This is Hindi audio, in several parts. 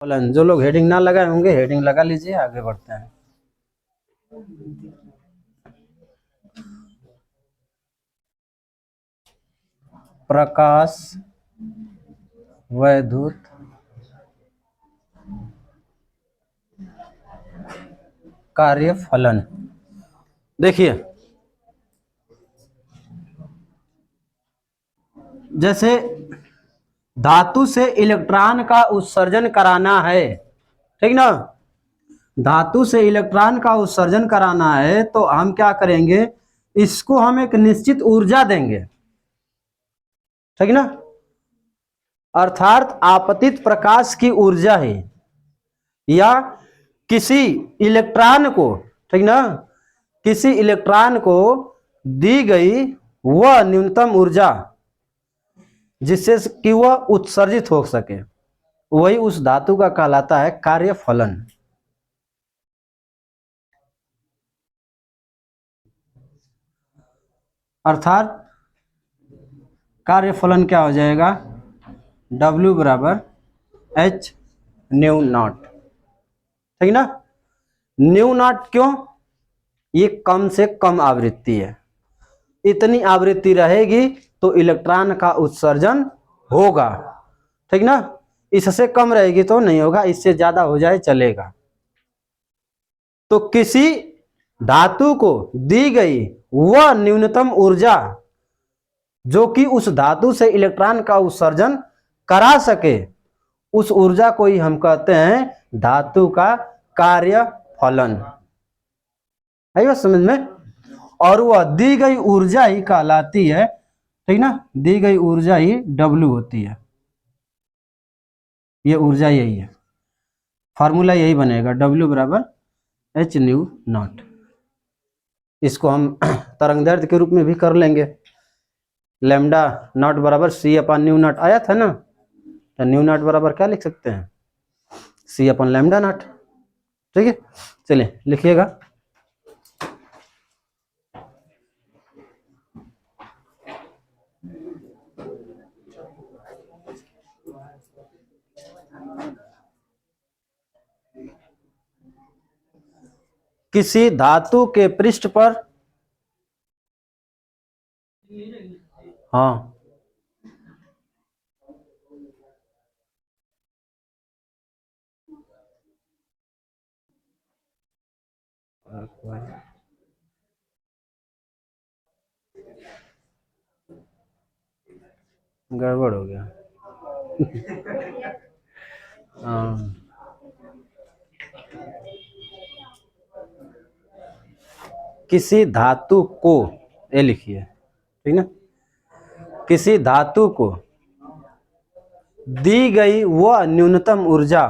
फलन। जो लोग हेडिंग ना लगाए होंगे हेडिंग लगा लीजिए, आगे बढ़ते हैं। प्रकाश वैद्युत कार्यफलन। देखिए, जैसे धातु से इलेक्ट्रॉन का उत्सर्जन कराना है, ठीक ना, धातु से इलेक्ट्रॉन का उत्सर्जन कराना है तो हम क्या करेंगे, इसको हम एक निश्चित ऊर्जा देंगे, ठीक ना, अर्थात आपतित प्रकाश की ऊर्जा है, या किसी इलेक्ट्रॉन को, ठीक ना, किसी इलेक्ट्रॉन को दी गई वह न्यूनतम ऊर्जा जिससे कि वह उत्सर्जित हो सके, वही उस धातु का कहलाता है कार्यफलन। अर्थात कार्यफलन क्या हो जाएगा, W बराबर H न्यू नॉट, ठीक ना। न्यू नॉट क्यों, ये कम से कम आवृत्ति है, इतनी आवृत्ति रहेगी तो इलेक्ट्रॉन का उत्सर्जन होगा, ठीक ना, इससे कम रहेगी तो नहीं होगा, इससे ज्यादा हो जाए चलेगा। तो किसी धातु को दी गई वह न्यूनतम ऊर्जा जो कि उस धातु से इलेक्ट्रॉन का उत्सर्जन करा सके, उस ऊर्जा को ही हम कहते हैं धातु का कार्यफलन। है बात समझ में। और वह दी गई ऊर्जा ही कहलाती है, ठीक ना, दी गई ऊर्जा ही W होती है, ये ऊर्जा यही है, फार्मूला यही बनेगा, W बराबर H न्यू नॉट। इसको हम तरंगदैर्ध्य के रूप में भी कर लेंगे, लैम्डा नॉट बराबर C अपन न्यू नॉट आया था ना, तो न्यू नॉट बराबर क्या लिख सकते हैं, C अपन लैम्डा नॉट, ठीक है। चलिए लिखिएगा, किसी धातु के पृष्ठ पर, हाँ, गड़बड़ हो गया। हाँ, किसी धातु को, ये लिखिए, ठीक ना, किसी धातु को दी गई वह न्यूनतम ऊर्जा,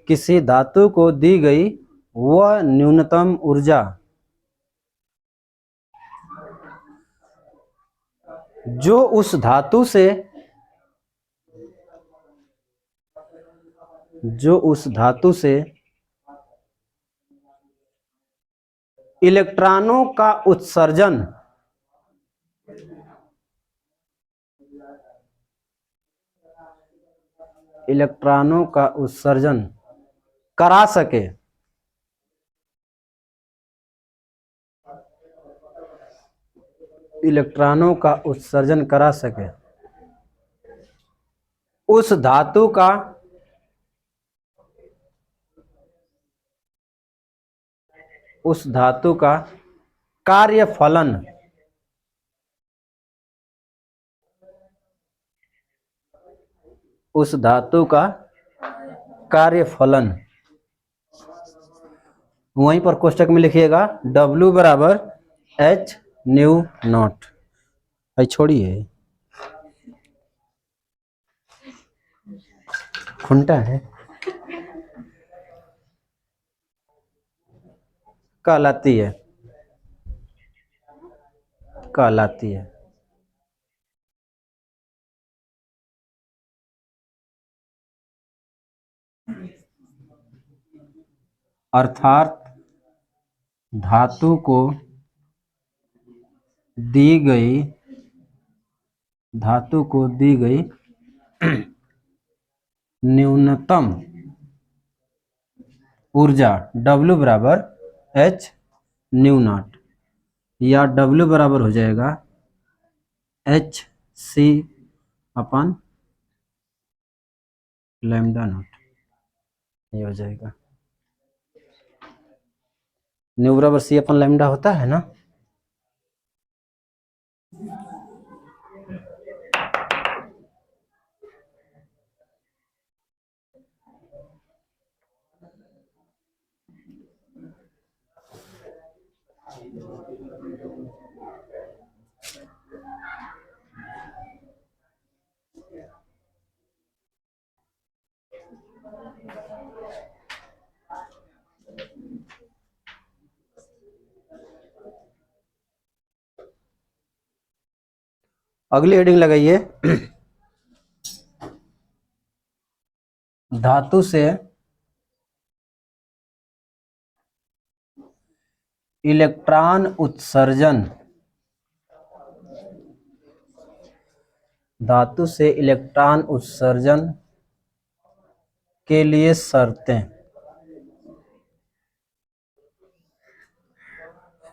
किसी धातु को दी गई वह न्यूनतम ऊर्जा जो उस धातु से, जो उस धातु से इलेक्ट्रॉनों का उत्सर्जन, इलेक्ट्रॉनों का उत्सर्जन करा सके, इलेक्ट्रॉनों का उत्सर्जन करा सके, उस धातु का, उस धातु का कार्यफलन, उस धातु का कार्यफलन, वहीं पर कोष्टक में लिखिएगा W बराबर H न्यू नॉट। भाई छोड़िए, खुंटा है, कहलाती है, कहलाती है। अर्थात धातु को दी गई धातु को दी गई न्यूनतम ऊर्जा W बराबर H न्यू नॉट, या W बराबर हो जाएगा H C अपन लैम्डा नॉट, ये हो जाएगा। न्यू बराबर C अपन लैम्डा होता है ना। अगली हेडिंग लगाइए, धातु से इलेक्ट्रॉन उत्सर्जन, धातु से इलेक्ट्रॉन उत्सर्जन के लिए शर्तें।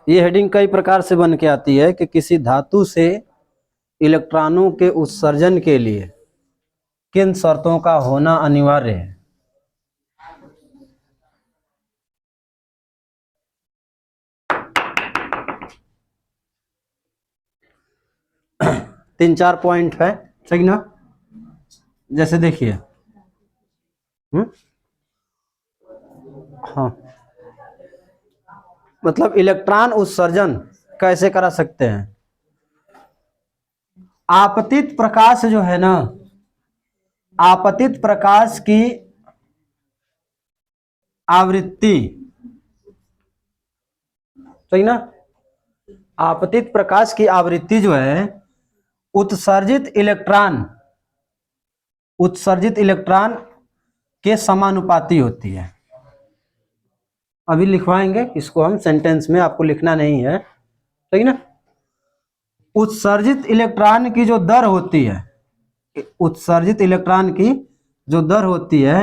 ये हेडिंग कई प्रकार से बन के आती है कि किसी धातु से इलेक्ट्रॉनों के उत्सर्जन के लिए किन शर्तों का होना अनिवार्य है। तीन चार पॉइंट है, सही ना। जैसे देखिए, हाँ, मतलब इलेक्ट्रॉन उत्सर्जन कैसे करा सकते हैं। आपतित प्रकाश जो है ना, आपतित प्रकाश की आवृत्ति, सही ना, आपतित प्रकाश की आवृत्ति जो है उत्सर्जित इलेक्ट्रॉन के समानुपाती होती है। अभी लिखवाएंगे इसको हम सेंटेंस में, आपको लिखना नहीं है, सही ना। उत्सर्जित इलेक्ट्रॉन की जो दर होती है, उत्सर्जित इलेक्ट्रॉन की जो दर होती है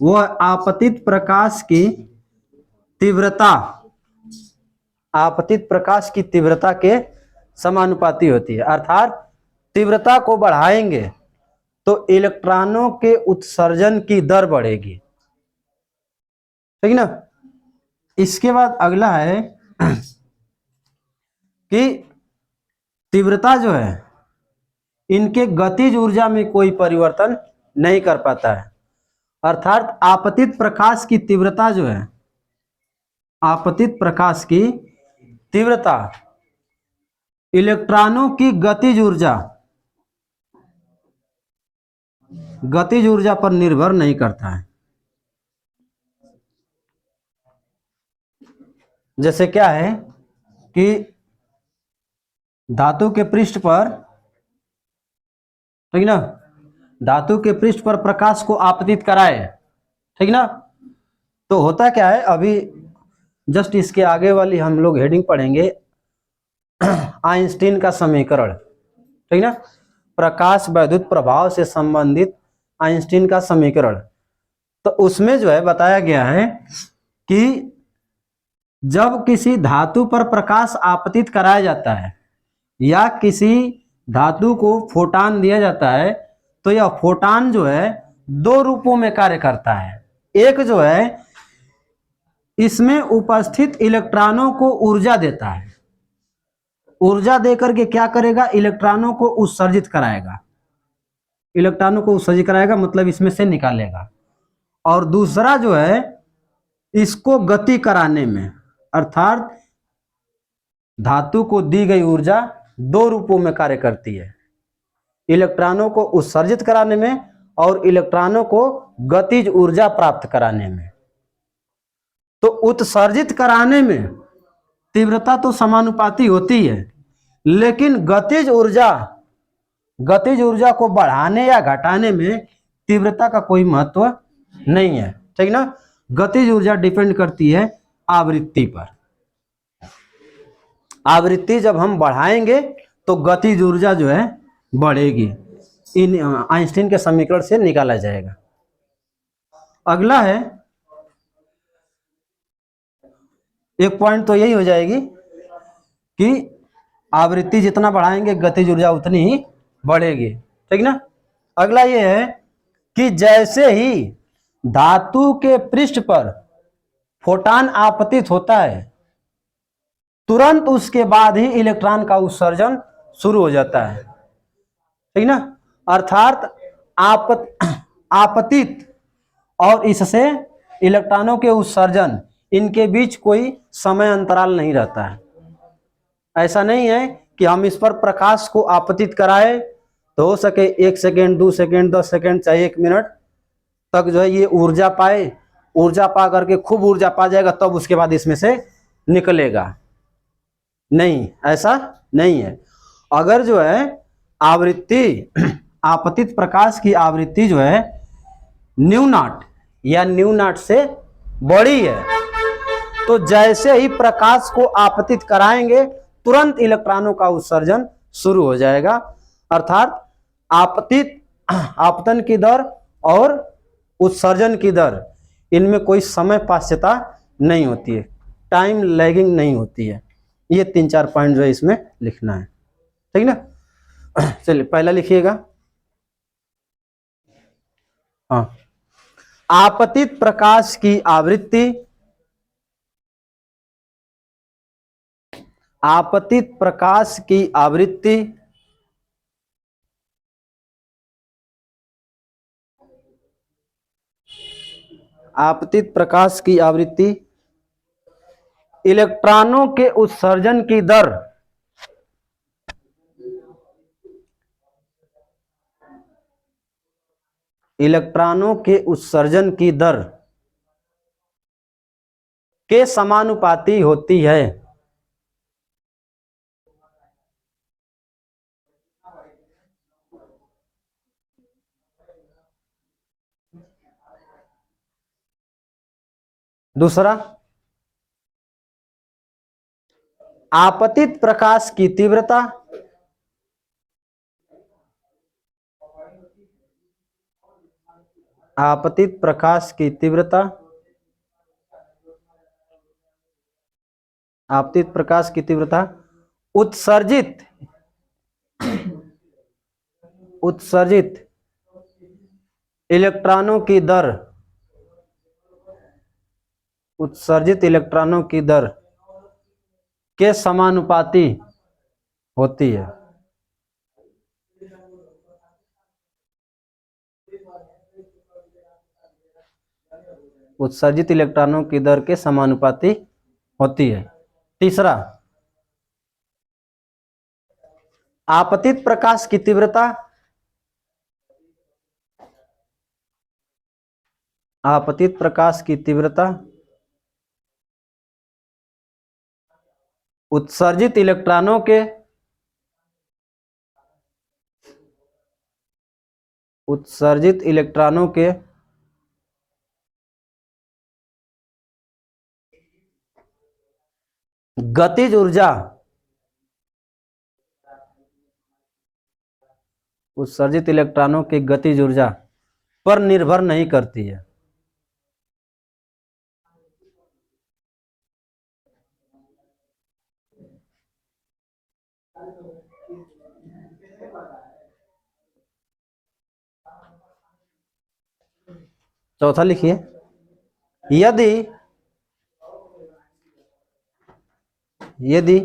वो आपतित प्रकाश की तीव्रता, आपतित प्रकाश की तीव्रता के समानुपाती होती है। अर्थात तीव्रता को बढ़ाएंगे तो इलेक्ट्रॉनों के उत्सर्जन की दर बढ़ेगी, ठीक ना। इसके बाद अगला है कि तीव्रता जो है इनके गतिज ऊर्जा में कोई परिवर्तन नहीं कर पाता है। अर्थात आपतित प्रकाश की तीव्रता जो है, आपतित प्रकाश की तीव्रता इलेक्ट्रॉनों की गतिज ऊर्जा पर निर्भर नहीं करता है। जैसे क्या है कि धातु के पृष्ठ पर, ठीक ना, धातु के पृष्ठ पर प्रकाश को आपतित कराए, ठीक ना, तो होता क्या है, अभी जस्ट इसके आगे वाली हम लोग हेडिंग पढ़ेंगे आइंस्टीन का समीकरण, ठीक ना, प्रकाश वैद्युत प्रभाव से संबंधित आइंस्टीन का समीकरण। तो उसमें जो है बताया गया है कि जब किसी धातु पर प्रकाश आपतित कराया जाता है या किसी धातु को फोटान दिया जाता है तो यह फोटान जो है दो रूपों में कार्य करता है। एक जो है इसमें उपस्थित इलेक्ट्रॉनों को ऊर्जा देता है, ऊर्जा देकर के क्या करेगा, इलेक्ट्रॉनों को उत्सर्जित कराएगा, इलेक्ट्रॉनों को उत्सर्जित कराएगा मतलब इसमें से निकालेगा। और दूसरा जो है इसको गति कराने में, अर्थात धातु को दी गई ऊर्जा दो रूपों में कार्य करती है, इलेक्ट्रॉनों को उत्सर्जित कराने में और इलेक्ट्रॉनों को गतिज ऊर्जा प्राप्त कराने में। तो उत्सर्जित कराने में तीव्रता तो समानुपाती होती है, लेकिन गतिज ऊर्जा को बढ़ाने या घटाने में तीव्रता का कोई महत्व नहीं है, ठीक ना। गतिज ऊर्जा डिपेंड करती है आवृत्ति पर। आवृत्ति जब हम बढ़ाएंगे तो गतिज ऊर्जा जो है बढ़ेगी। इन आइंस्टीन के समीकरण से निकाला जाएगा। अगला है, एक पॉइंट तो यही हो जाएगी कि आवृत्ति जितना बढ़ाएंगे गतिज ऊर्जा उतनी ही बढ़ेगी, ठीक ना। अगला ये है कि जैसे ही धातु के पृष्ठ पर फोटॉन आपतित होता है, तुरंत उसके बाद ही इलेक्ट्रॉन का उत्सर्जन शुरू हो जाता है, ठीक ना। अर्थात आपतित और इससे इलेक्ट्रॉनों के उत्सर्जन, इनके बीच कोई समय अंतराल नहीं रहता है। ऐसा नहीं है कि हम इस पर प्रकाश को आपतित कराए तो हो सके 1 सेकेंड, 2 सेकेंड, 10 सेकेंड, चाहे 1 मिनट तक जो है ये ऊर्जा पाए, ऊर्जा पा करके खूब ऊर्जा पा जाएगा तब उसके बाद इसमें से निकलेगा। नहीं, ऐसा नहीं है। अगर जो है आवृत्ति, आपतित प्रकाश की आवृत्ति जो है न्यू नॉट या न्यू नॉट से बड़ी है, तो जैसे ही प्रकाश को आपतित कराएंगे तुरंत इलेक्ट्रॉनों का उत्सर्जन शुरू हो जाएगा। अर्थात आपतन की दर और उत्सर्जन की दर, इनमें कोई समय पाश्चात्य नहीं होती है, टाइम लैगिंग नहीं होती है। ये 3-4 पॉइंट जो है इसमें लिखना है, ठीक ना। चलिए पहला लिखिएगा। हाँ, आपतित प्रकाश की आवृत्ति, आपतित प्रकाश की आवृत्ति आपतित प्रकाश की आवृत्ति इलेक्ट्रॉनों के उत्सर्जन की दर इलेक्ट्रॉनों के उत्सर्जन की दर के समानुपाती होती है। दूसरा, आपतित प्रकाश की तीव्रता आपतित प्रकाश की तीव्रता आपतित प्रकाश की तीव्रता उत्सर्जित इलेक्ट्रॉनों की दर उत्सर्जित इलेक्ट्रॉनों की दर के समानुपाती होती है। उत्सर्जित इलेक्ट्रॉनों की दर के समानुपाती होती है। तीसरा, आपतित प्रकाश की तीव्रता आपतित प्रकाश की तीव्रता उत्सर्जित इलेक्ट्रॉनों के गतिज ऊर्जा उत्सर्जित इलेक्ट्रॉनों की गतिज ऊर्जा पर निर्भर नहीं करती है। चौथा लिखिए, यदि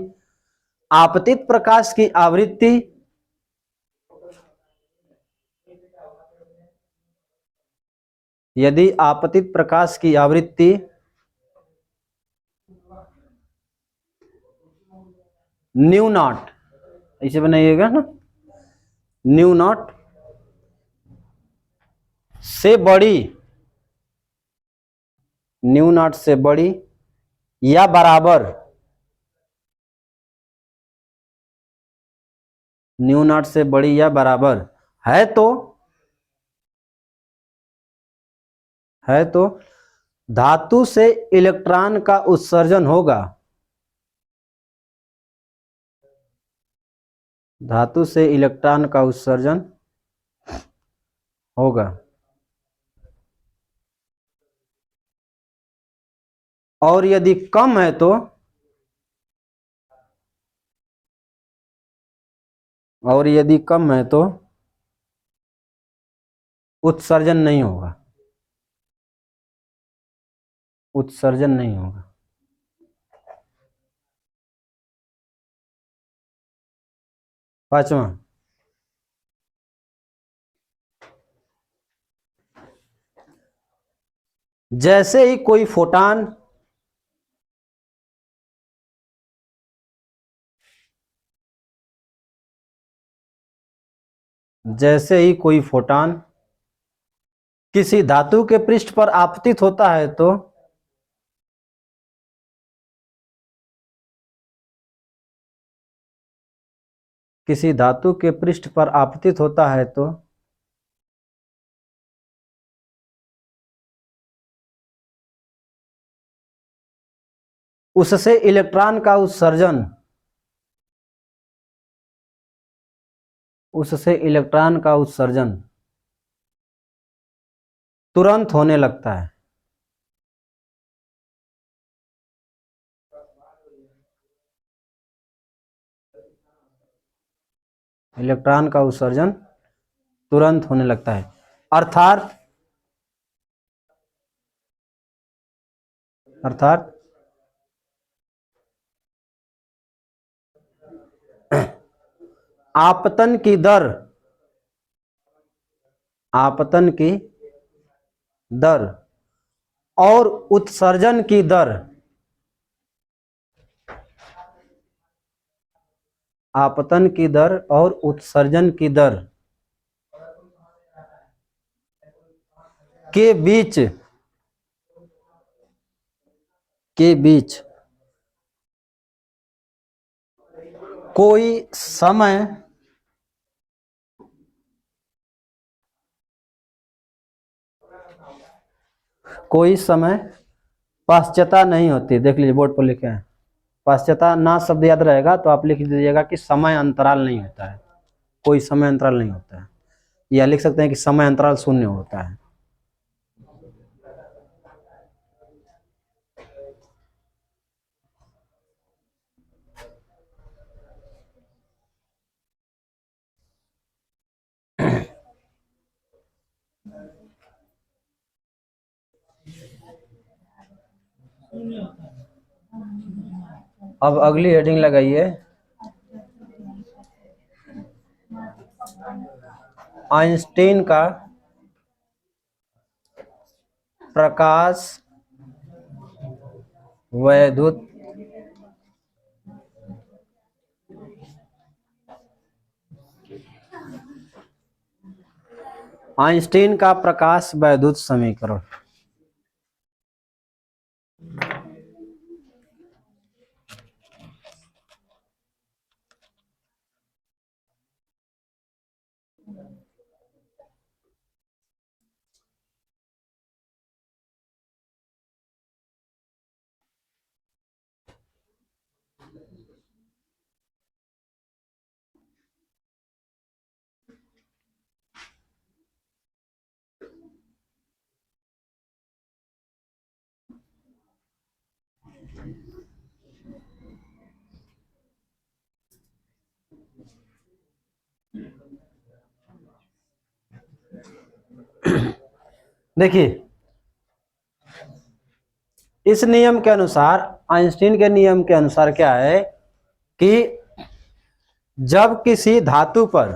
आपतित प्रकाश की आवृत्ति यदि आपतित प्रकाश की आवृत्ति न्यू नॉट, ऐसे बनाइएगा ना, न्यू नॉट से बड़ी न्यू नॉट से बड़ी या बराबर न्यू नॉट से बड़ी या बराबर है तो धातु से इलेक्ट्रॉन का उत्सर्जन होगा। धातु से इलेक्ट्रॉन का उत्सर्जन होगा। और यदि कम है तो, और यदि कम है तो उत्सर्जन नहीं होगा, उत्सर्जन नहीं होगा। पांचवा, जैसे ही कोई फोटान जैसे ही कोई फोटान किसी धातु के पृष्ठ पर आपतित होता है तो किसी धातु के पृष्ठ पर आपतित होता है तो उससे इलेक्ट्रॉन का उत्सर्जन, उससे इलेक्ट्रॉन का उत्सर्जन तुरंत होने लगता है। इलेक्ट्रॉन का उत्सर्जन तुरंत होने लगता है। अर्थात अर्थात आपतन की दर, आपतन की दर और उत्सर्जन की दर, आपतन की दर और उत्सर्जन की दर के बीच कोई समय पाश्चात्य नहीं होती। देख लीजिए बोर्ड पर लिखे हैं, पाश्चात्य ना शब्द याद रहेगा तो आप लिख दीजिएगा कि समय अंतराल नहीं होता है, कोई समय अंतराल नहीं होता है, या लिख सकते हैं कि समय अंतराल शून्य होता है। अब अगली हेडिंग लगाइए, आइंस्टीन का प्रकाश वैद्युत आइंस्टीन का प्रकाश वैद्युत समीकरण। देखिए, इस नियम के अनुसार, आइंस्टीन के नियम के अनुसार क्या है कि जब किसी धातु पर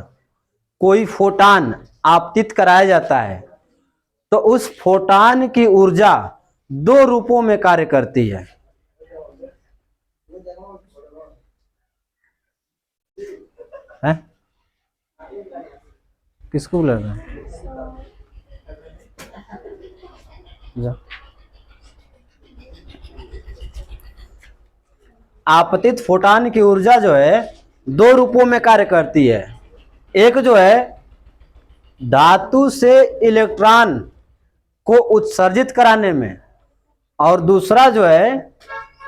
कोई फोटान आपतित कराया जाता है तो उस फोटान की ऊर्जा दो रूपों में कार्य करती है। हैं? किसको बुला रहे हैं? आपतित फोटान की ऊर्जा जो है दो रूपों में कार्य करती है। एक जो है धातु से इलेक्ट्रॉन को उत्सर्जित कराने में, और दूसरा जो है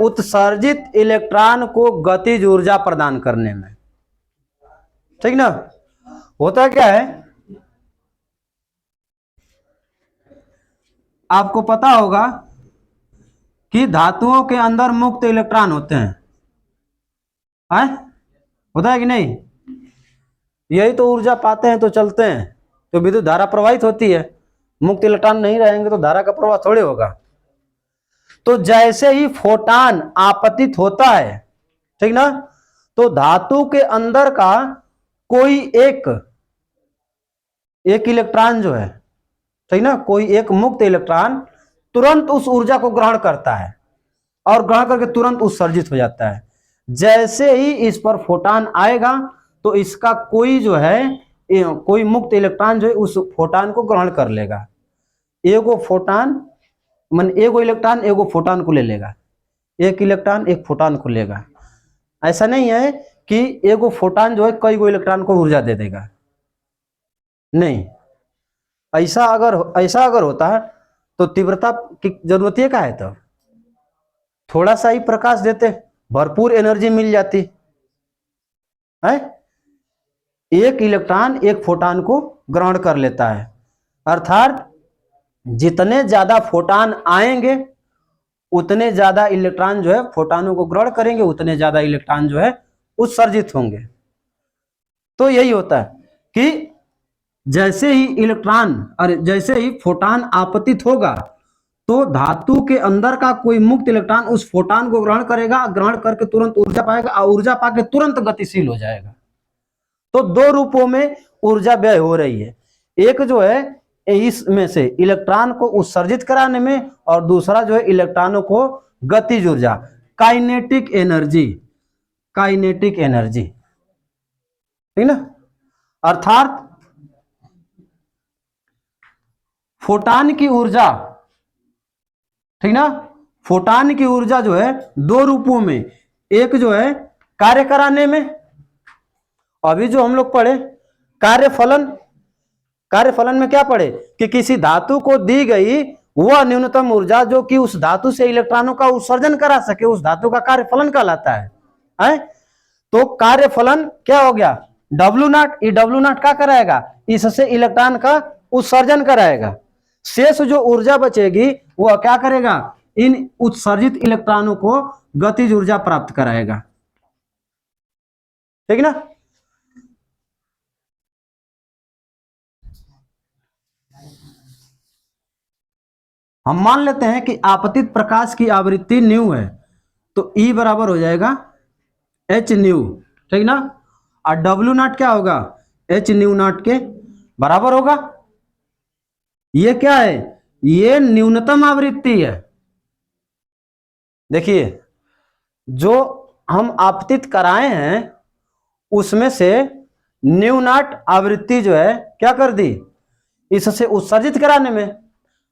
उत्सर्जित इलेक्ट्रॉन को गतिज ऊर्जा प्रदान करने में। ठीक ना। होता क्या है, आपको पता होगा कि धातुओं के अंदर मुक्त इलेक्ट्रॉन होते हैं, होता है कि नहीं। यही तो ऊर्जा पाते हैं तो चलते हैं, तो विद्युत धारा प्रवाहित होती है। मुक्त इलेक्ट्रॉन नहीं रहेंगे तो धारा का प्रवाह थोड़े होगा। तो जैसे ही फोटान आपतित होता है, ठीक ना, तो धातु के अंदर का कोई एक इलेक्ट्रॉन जो है, ठीक ना, कोई एक मुक्त इलेक्ट्रॉन तुरंत उस ऊर्जा को ग्रहण करता है और ग्रहण करके तुरंत उत्सर्जित हो जाता है। जैसे ही इस पर फोटान आएगा तो इसका कोई जो है, कोई मुक्त इलेक्ट्रॉन जो है उस फोटान को ग्रहण कर लेगा। एगो फोटान मान एगो इलेक्ट्रॉन एगो फोटान को ले लेगा, एक इलेक्ट्रॉन एक फोटान को लेगा। ऐसा नहीं है कि एगो फोटान जो है कई गो इलेक्ट्रॉन को ऊर्जा दे देगा, नहीं। ऐसा अगर होता है तो तीव्रता की जरूरत है क्या है, तो थोड़ा सा ही प्रकाश देते भरपूर एनर्जी मिल जाती है। एक इलेक्ट्रॉन एक फोटान को ग्रहण कर लेता है, अर्थात जितने ज्यादा फोटान आएंगे उतने ज्यादा इलेक्ट्रॉन जो है फोटानों को ग्रहण करेंगे, उतने ज्यादा इलेक्ट्रॉन जो है उत्सर्जित होंगे। तो यही होता है कि जैसे ही फोटान आपतित होगा तो धातु के अंदर का कोई मुक्त इलेक्ट्रॉन उस फोटान को ग्रहण करेगा, ग्रहण करके तुरंत ऊर्जा पाएगा और ऊर्जा पाके तुरंत गतिशील हो जाएगा। तो दो रूपों में ऊर्जा व्यय हो रही है, एक जो है इसमें से इलेक्ट्रॉन को उत्सर्जित कराने में और दूसरा जो है इलेक्ट्रॉनों को गतिज ऊर्जा, काइनेटिक एनर्जी, ठीक ना। अर्थात फोटान की ऊर्जा, ठीक ना, फोटान की ऊर्जा जो है दो रूपों में, एक जो है कार्य कराने में, अभी जो हम लोग पढ़े कार्यफलन में क्या पढ़े कि किसी धातु को दी गई वह न्यूनतम ऊर्जा जो कि उस धातु से इलेक्ट्रॉनों का उत्सर्जन करा सके, उस धातु का कार्यफलन कहलाता है। तो कार्यफलन क्या हो गया, W0। ये W0 क्या कराएगा, इससे इलेक्ट्रॉन का उत्सर्जन कराएगा। शेष जो ऊर्जा बचेगी वह क्या करेगा, इन उत्सर्जित इलेक्ट्रॉनों को गतिज ऊर्जा प्राप्त कराएगा, ठीक ना। हम मान लेते हैं कि आपतित प्रकाश की आवृत्ति न्यू है, तो E बराबर हो जाएगा h न्यू, ठीक ना। और W0 क्या होगा, h न्यू नॉट के बराबर होगा। ये क्या है, ये न्यूनतम आवृत्ति है। देखिए जो हम आपतित कराए हैं उसमें से न्यू नॉट आवृत्ति जो है क्या कर दी, इससे उत्सर्जित कराने में,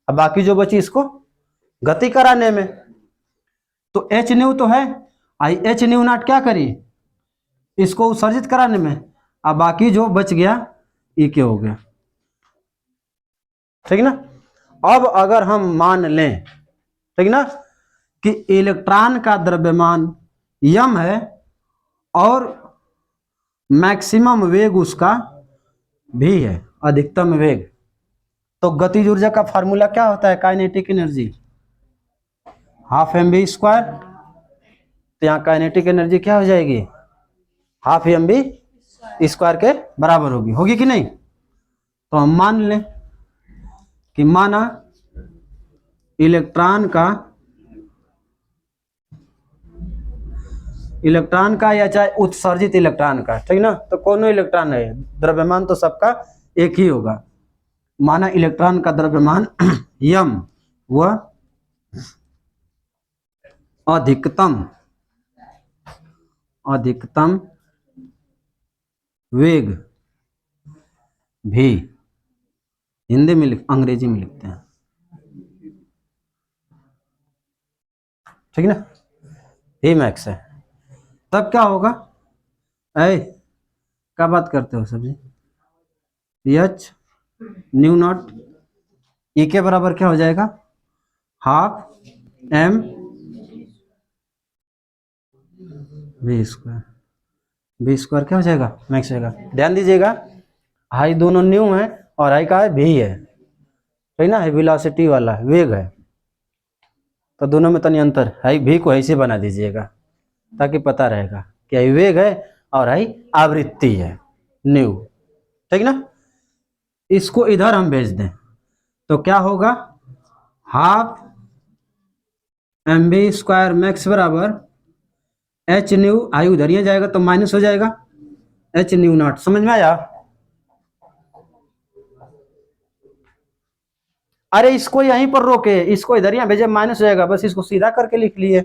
अब बाकी जो बची इसको गति कराने में। तो एच न्यू तो है, आई एच न्यू नॉट क्या करी, इसको उत्सर्जित कराने में, अब बाकी जो बच गया ई के हो गया, ठीक ना। अब अगर हम मान लें, ठीक ना, कि इलेक्ट्रॉन का द्रव्यमान m है और मैक्सिमम वेग उसका v है, अधिकतम वेग, तो गतिज ऊर्जा का फार्मूला क्या होता है, kinetic energy half mv square. तो यहाँ काइनेटिक एनर्जी क्या हो जाएगी, हाफ mv स्क्वायर के बराबर होगी कि नहीं। तो हम मान लें कि माना इलेक्ट्रॉन का या चाहे उत्सर्जित इलेक्ट्रॉन का, ठीक ना, तो कौन इलेक्ट्रॉन है, द्रव्यमान तो सबका एक ही होगा। माना इलेक्ट्रॉन का द्रव्यमान m वह अधिकतम वेग v, हिंदी में अंग्रेजी में लिखते हैं, ठीक ना, v मैक्स है। तब क्या होगा, क्या बात करते हो सब्जी, एच न्यू नॉट ई के बराबर क्या हो जाएगा, half m v square B square क्या हो जाएगा, मैक्स हो जाएगा। ध्यान दीजिएगा, हाई दोनों न्यू है और हाई का है भी है, सही ना, है वेलोसिटी वाला वेग है, तो दोनों में तनी अंतर, हाई भी को ऐसे बना दीजिएगा ताकि पता रहेगा कि हाई वेग है और हाई आवृत्ति है न्यू, ठीक ना। इसको इधर हम भेज दें तो क्या होगा, half M B square max बराबर एच न्यू, आई उधर ही जाएगा तो माइनस हो जाएगा एच न्यू नॉट। समझ में आया? अरे इसको यहीं पर रोके, इसको इधर ही भेजे, माइनस हो जाएगा, बस इसको सीधा करके लिख लिए।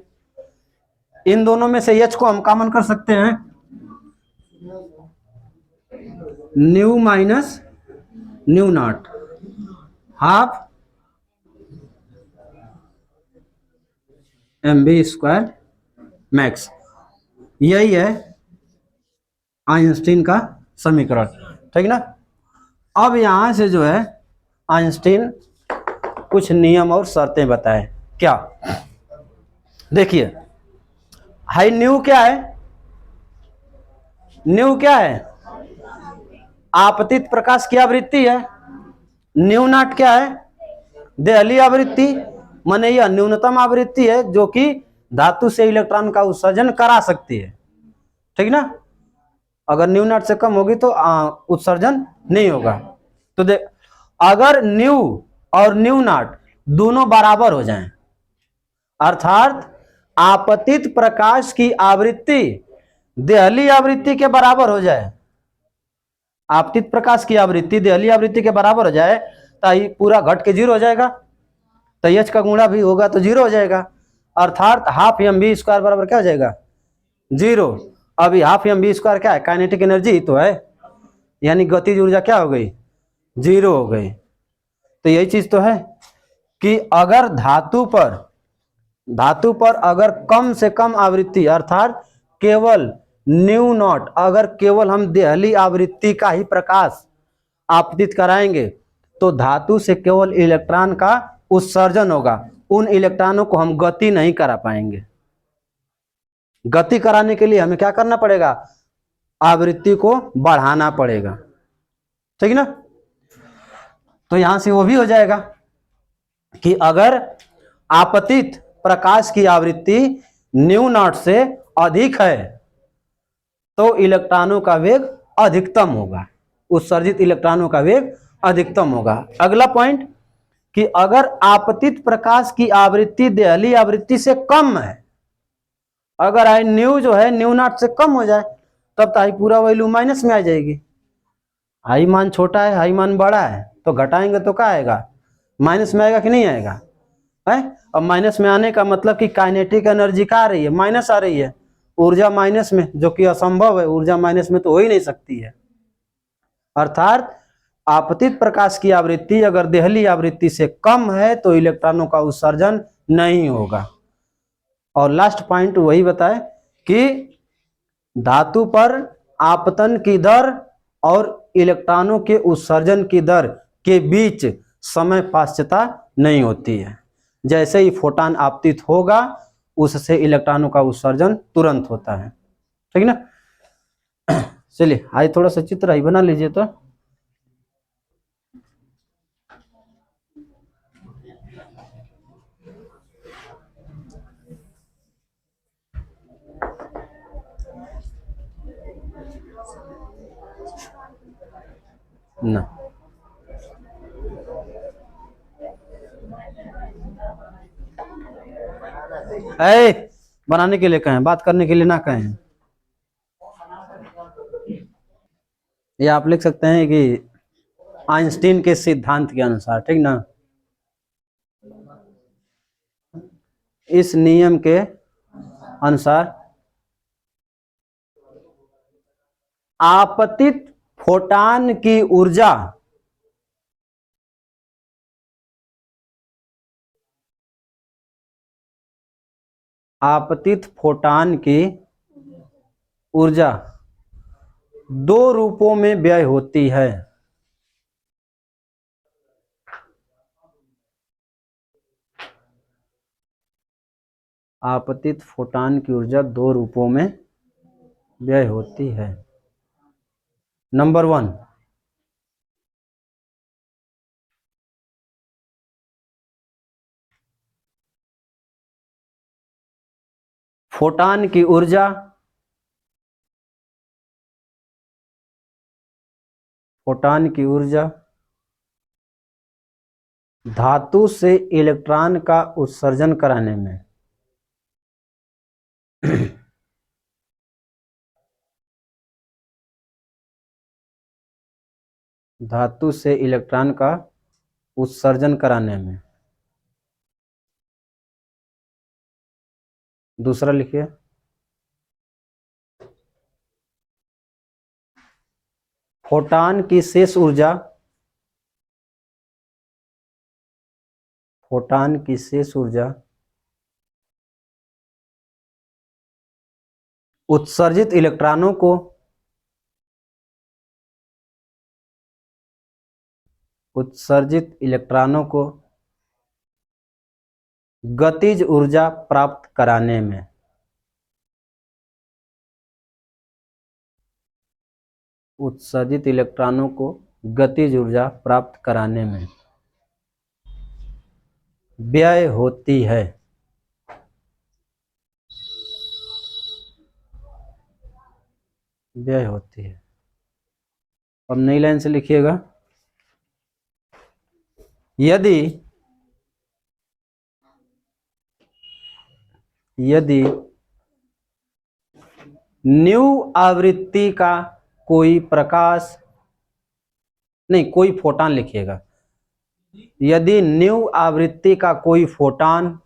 इन दोनों में से एच को हम कॉमन कर सकते हैं, nu minus nu naught half M B square max, यही है आइंस्टीन का समीकरण, ठीक ना। अब यहां से जो है आइंस्टीन कुछ नियम और शर्तें बताए। क्या, देखिए, हाई न्यू क्या है, न्यू क्या है, आपतित प्रकाश की आवृत्ति है। न्यू नॉट क्या है, देहली आवृत्ति, माने यह न्यूनतम आवृत्ति है जो कि धातु से इलेक्ट्रॉन का उत्सर्जन करा सकती है, ठीक ना। अगर न्यू नॉट से कम होगी तो उत्सर्जन नहीं होगा। तो देख, अगर न्यू और न्यू नॉट दोनों बराबर हो जाएं, अर्थात आपतित प्रकाश की आवृत्ति देहली आवृत्ति के बराबर हो जाए, आपतित प्रकाश की आवृत्ति देहली आवृत्ति के बराबर हो जाए तो ये पूरा घट के जीरो हो जाएगा, तो एच का गुणा भी होगा तो जीरो हो जाएगा, अर्थात हाफ एम बी स्क्वायर बराबर क्या हो जाएगा, जीरो। अभी हाफ एम बी स्क्वायर क्या है, काइनेटिक एनर्जी तो है, यानी गतिज ऊर्जा क्या हो गई, जीरो हो गई। तो यही चीज तो है कि अगर धातु पर अगर कम से कम आवृत्ति अर्थात केवल न्यू नॉट, अगर केवल हम देहली आवृत्ति का ही प्रकाश आपतित कराएंगे तो धातु से केवल इलेक्ट्रॉन का उत्सर्जन होगा, उन इलेक्ट्रॉनों को हम गति नहीं करा पाएंगे। गति कराने के लिए हमें क्या करना पड़ेगा, आवृत्ति को बढ़ाना पड़ेगा, ठीक ना। तो यहां से वो भी हो जाएगा कि अगर आपतित प्रकाश की आवृत्ति न्यू नॉट से अधिक है तो इलेक्ट्रॉनों का वेग अधिकतम होगा, उत्सर्जित इलेक्ट्रॉनों का वेग अधिकतम होगा। अगला पॉइंट कि अगर आपतित प्रकाश की आवृत्ति देहली आवृत्ति से कम है, अगर आई न्यू जो है न्यू नॉट से कम हो जाए तब तो आई पूरा वैल्यू माइनस में आ जाएगी। आई मान छोटा है, आई मान बड़ा है, तो घटाएंगे तो क्या आएगा, माइनस में आएगा कि नहीं आएगा है। अब माइनस में आने का मतलब कि काइनेटिक एनर्जी क्या आ रही है, माइनस आ रही है, ऊर्जा माइनस में, जो कि असंभव है, ऊर्जा माइनस में तो हो ही नहीं सकती है। अर्थात आपतित प्रकाश की आवृत्ति अगर देहली आवृत्ति से कम है तो इलेक्ट्रॉनों का उत्सर्जन नहीं होगा। और लास्ट पॉइंट वही बताए कि धातु पर आपतन की दर और इलेक्ट्रॉनों के उत्सर्जन की दर के बीच समय पाश्चता नहीं होती है, जैसे ही फोटॉन आपतित होगा उससे इलेक्ट्रॉनों का उत्सर्जन तुरंत होता है, ठीक ना। चलिए आइए थोड़ा सा चित्र ही बना लीजिए तो। ना बनाने के लिए कहें, बात करने के लिए ना कहें। ये आप लिख सकते हैं कि आइंस्टीन के सिद्धांत के अनुसार, ठीक ना, इस नियम के अनुसार आपतित फोटॉन की ऊर्जा आपतित फोटॉन की ऊर्जा दो रूपों में व्यय होती है। आपतित फोटॉन की ऊर्जा दो रूपों में व्यय होती है। नंबर 1, फोटान की ऊर्जा, फोटान की ऊर्जा धातु से इलेक्ट्रॉन का उत्सर्जन कराने में धातु से इलेक्ट्रॉन का उत्सर्जन कराने में। दूसरा लिखिए, फोटान की शेष ऊर्जा, फोटान की शेष ऊर्जा उत्सर्जित इलेक्ट्रॉनों को, उत्सर्जित इलेक्ट्रॉनों को गतिज ऊर्जा प्राप्त कराने में, उत्सर्जित इलेक्ट्रॉनों को गतिज ऊर्जा प्राप्त कराने में व्यय होती है। व्यय होती है। अब नई लाइन से लिखिएगा, यदि यदि न्यू आवृत्ति का कोई प्रकाश, नहीं कोई फोटान लिखिएगा, यदि न्यू आवृत्ति का कोई फोटान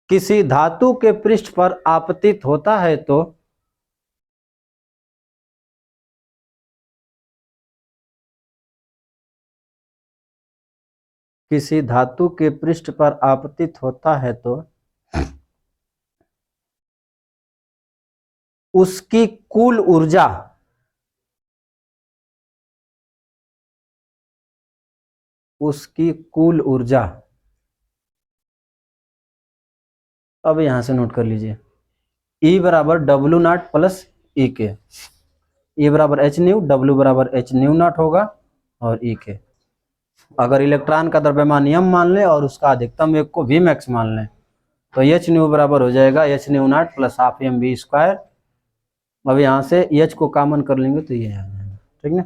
किसी धातु के पृष्ठ पर आपतित होता है तो किसी धातु के पृष्ठ पर आपतित होता है तो उसकी कुल ऊर्जा, उसकी कुल ऊर्जा, अब यहां से नोट कर लीजिए, E बराबर डब्ल्यू नॉट प्लस ई के, E बराबर एच न्यू, डब्ल्यू बराबर एच न्यू नॉट होगा और ई के। अगर इलेक्ट्रॉन का द्रव्यमान m मान लें और उसका अधिकतम वेग को v मैक्स मान लें तो एच न्यू बराबर हो जाएगा H nu naught plus half M V square. अब यहाँ से एच को कॉमन कर लेंगे तो ये आ जाएगा, ठीक ना।